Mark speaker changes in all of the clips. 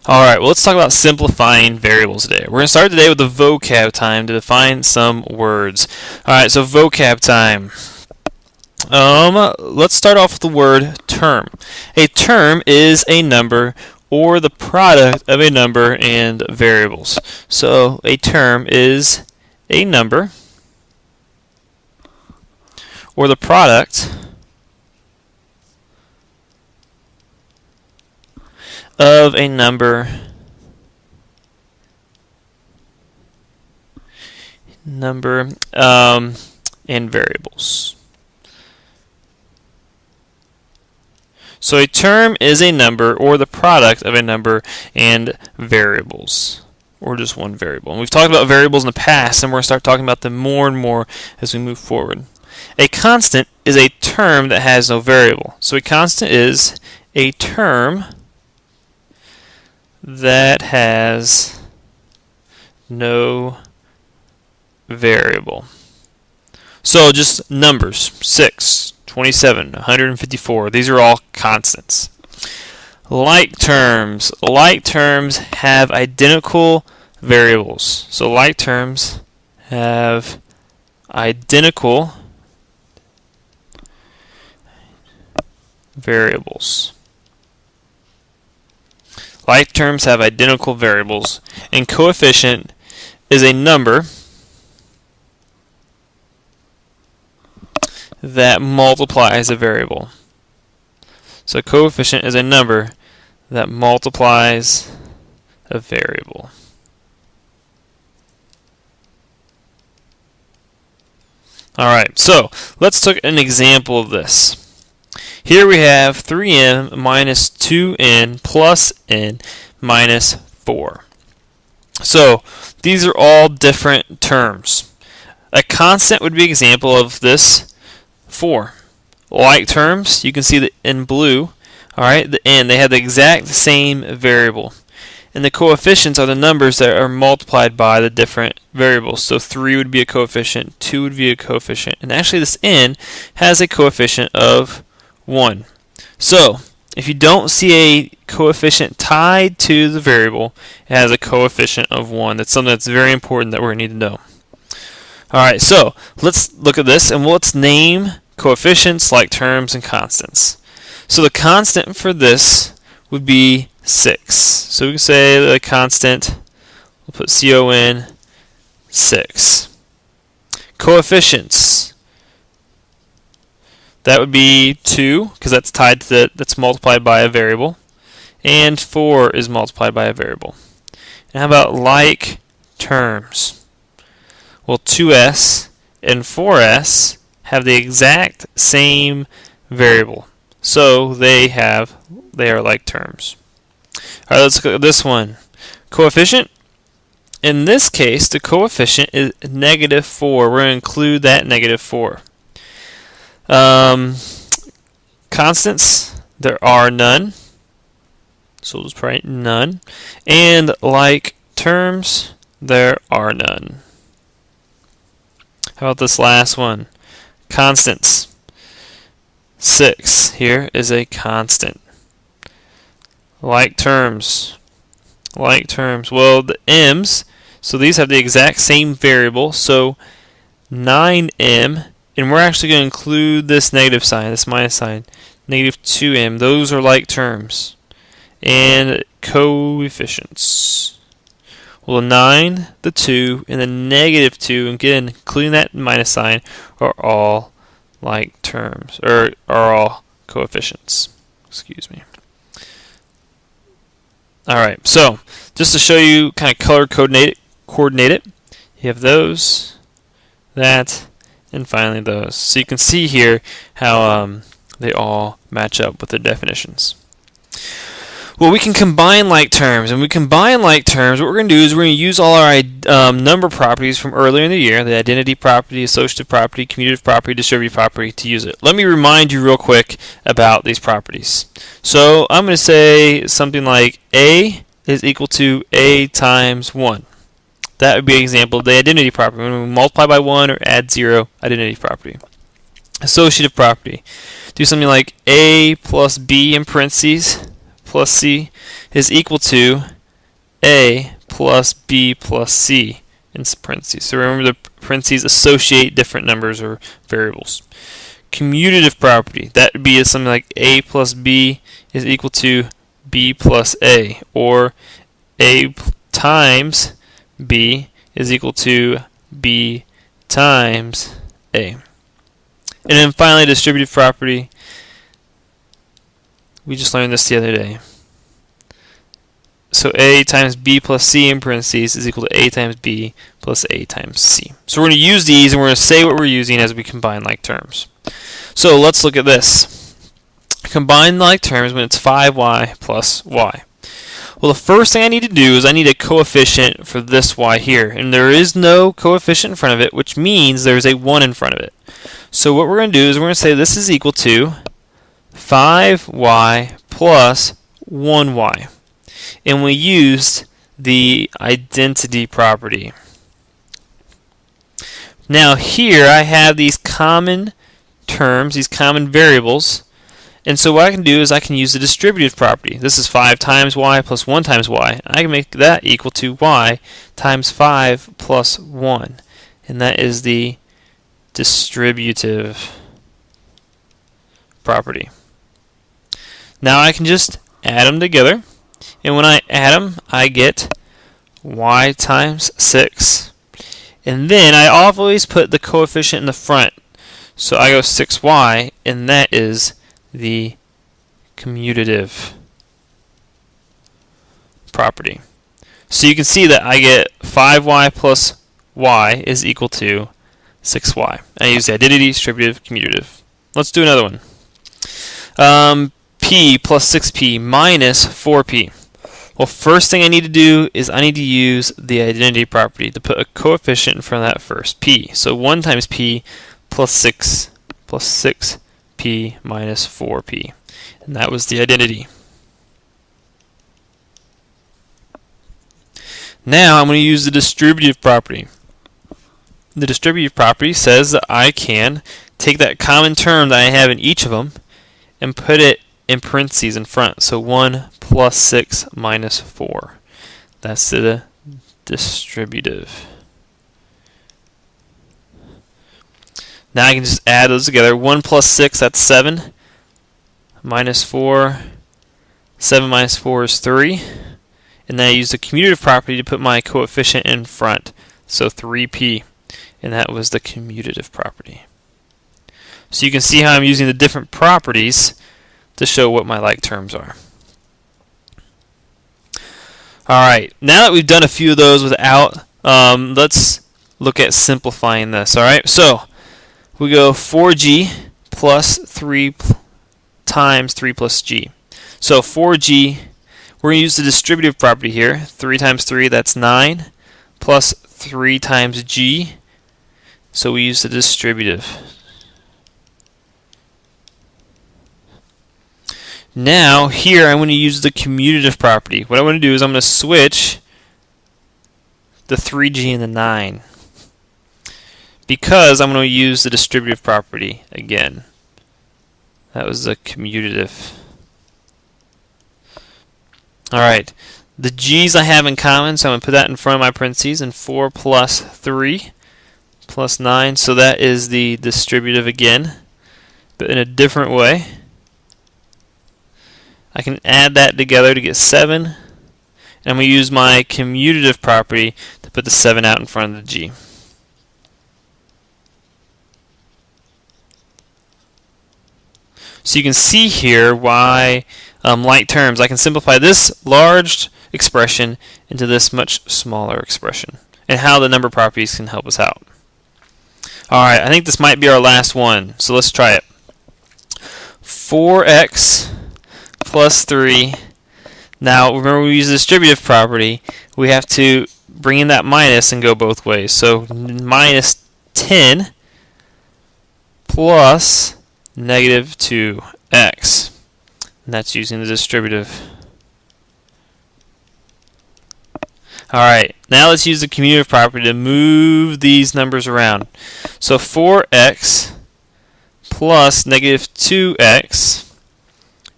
Speaker 1: Alright, well, let's talk about simplifying variables today. We're going to start today with the vocab time to define some words. Alright, so vocab time. Let's start off with the word term. A term is a number or the product of a number and variables. So a term is a number or the product of a number and variables. So a term is a number or the product of a number and variables, or just one variable. And we've talked about variables in the past, and we're going to start talking about them more and more as we move forward. A constant is a term that has no variable. So a constant is a term that has no variable. So just numbers, 6, 27, 154, these are all constants. Like terms have identical variables. So like terms have identical variables. Like terms have identical variables, and coefficient is a number that multiplies a variable. So coefficient is a number that multiplies a variable. Alright, so let's look at an example of this. Here we have 3m minus 2n plus n minus 4. So these are all different terms. A constant would be an example of this 4. Like terms, you can see that in blue, alright, the n, they have the exact same variable. And the coefficients are the numbers that are multiplied by the different variables. So 3 would be a coefficient, 2 would be a coefficient, and actually this n has a coefficient of 1. So if you don't see a coefficient tied to the variable, it has a coefficient of 1. That's something that's very important that we're going to need to know. Alright, so let's look at this and let's name coefficients, like terms, and constants. So the constant for this would be 6. So we can say the constant, we'll put CON 6. Coefficients, that would be 2, because that's tied to that's multiplied by a variable, and 4 is multiplied by a variable. And how about like terms? Well, 2s and 4s have the exact same variable, so they are like terms. Alright, let's look at this one. Coefficient. In this case, the coefficient is negative 4. We're going to include that negative 4. Constants, there are none. So we'll just write none. And like terms, there are none. How about this last one? Constants. 6 here is a constant. Like terms. Well, the m's, so these have the exact same variable, so 9m, and we're actually going to include this negative sign, this minus sign, negative 2m. Those are like terms. And coefficients. Well, the 9, the 2, and the negative 2, and again, including that minus sign, are all like terms, or are all coefficients. Excuse me. Alright, so just to show you kind of color coordinate it, you have those, that, and finally those. So you can see here how they all match up with the definitions. Well, we can combine like terms, and we combine like terms. What we're going to do is we're going to use all our number properties from earlier in the year, the identity property, associative property, commutative property, distributive property, to use it. Let me remind you real quick about these properties. So I'm going to say something like A is equal to A times 1. That would be an example of the identity property. When we multiply by 1 or add 0, identity property. Associative property. Do something like A plus B in parentheses plus C is equal to A plus B plus C in parentheses. So remember, the parentheses associate different numbers or variables. Commutative property, that would be something like A plus B is equal to B plus A, or A times B is equal to B times A. And then finally, distributive property, we just learned this the other day. So A times B plus C in parentheses is equal to A times B plus A times C. So we're going to use these, and we're going to say what we're using as we combine like terms. So let's look at this. Combine like terms when it's 5y plus y. Well, the first thing I need to do is I need a coefficient for this y here. And there is no coefficient in front of it, which means there's a 1 in front of it. So what we're going to do is we're going to say this is equal to 5y plus 1y. And we used the identity property. Now here I have these common terms, these common variables, and so what I can do is I can use the distributive property. This is 5 times y plus 1 times y. I can make that equal to y times 5 plus 1, and that is the distributive property. Now I can just add them together, and when I add them I get y times 6, and then I always put the coefficient in the front. So I go 6y, and that is the commutative property. So you can see that I get 5y plus y is equal to 6y. I use the identity, distributive, commutative. Let's do another one. P plus 6p minus 4p. Well, first thing I need to do is I need to use the identity property to put a coefficient in front of that first, p. So 1 times p plus 6 plus 6p minus 4p. And that was the identity. Now I'm going to use the distributive property. The distributive property says that I can take that common term that I have in each of them and put it in parentheses in front. So 1 plus 6 minus 4. That's the distributive. Now I can just add those together. 1 plus 6, that's 7. Minus 4. 7 minus 4 is 3. And then I use the commutative property to put my coefficient in front. So 3p. And that was the commutative property. So you can see how I'm using the different properties to show what my like terms are. Alright, now that we've done a few of those without, let's look at simplifying this. Alright, so we go 4g plus 3 times 3 plus g. So 4g, we're going to use the distributive property here. 3 times 3, that's 9, plus 3 times g. So we use the distributive. Now here I'm going to use the commutative property. What I'm going to do is I'm going to switch the 3g and the 9, because I'm going to use the distributive property again. That was the commutative. Alright, the g's I have in common, so I'm going to put that in front of my parentheses, and 4 plus 3 plus 9, so that is the distributive again, but in a different way. I can add that together to get 7, and I'm going to use my commutative property to put the 7 out in front of the g. So you can see here why, like terms, I can simplify this large expression into this much smaller expression, and how the number properties can help us out. Alright, I think this might be our last one, so let's try it. 4x plus 3. Now remember, we use the distributive property. We have to bring in that minus and go both ways. So minus 10 plus negative 2x. And that's using the distributive. Alright, now let's use the commutative property to move these numbers around. So 4x plus negative 2x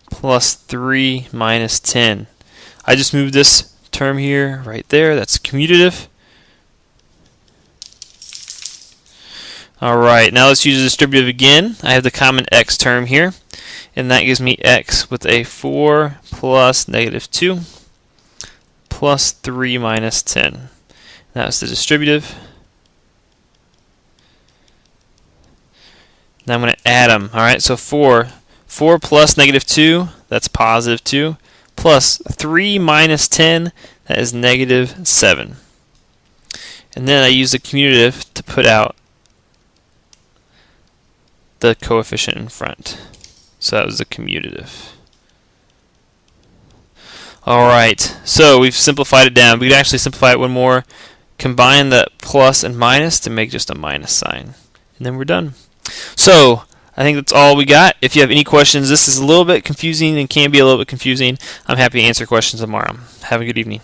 Speaker 1: plus 3 minus 10. I just moved this term here, right there. That's commutative. Alright, now let's use the distributive again. I have the common x term here, and that gives me x with a 4 plus negative 2 plus 3 minus 10. That's the distributive. Now I'm going to add them. Alright, so 4 plus negative 2, that's positive 2, plus 3 minus 10, that is negative 7. And then I use the commutative to put out the coefficient in front. So that was the commutative. Alright, so we've simplified it down. We could actually simplify it one more. Combine the plus and minus to make just a minus sign. And then we're done. So, I think that's all we got. If you have any questions, this is a little bit confusing and can be a little bit confusing. I'm happy to answer questions tomorrow. Have a good evening.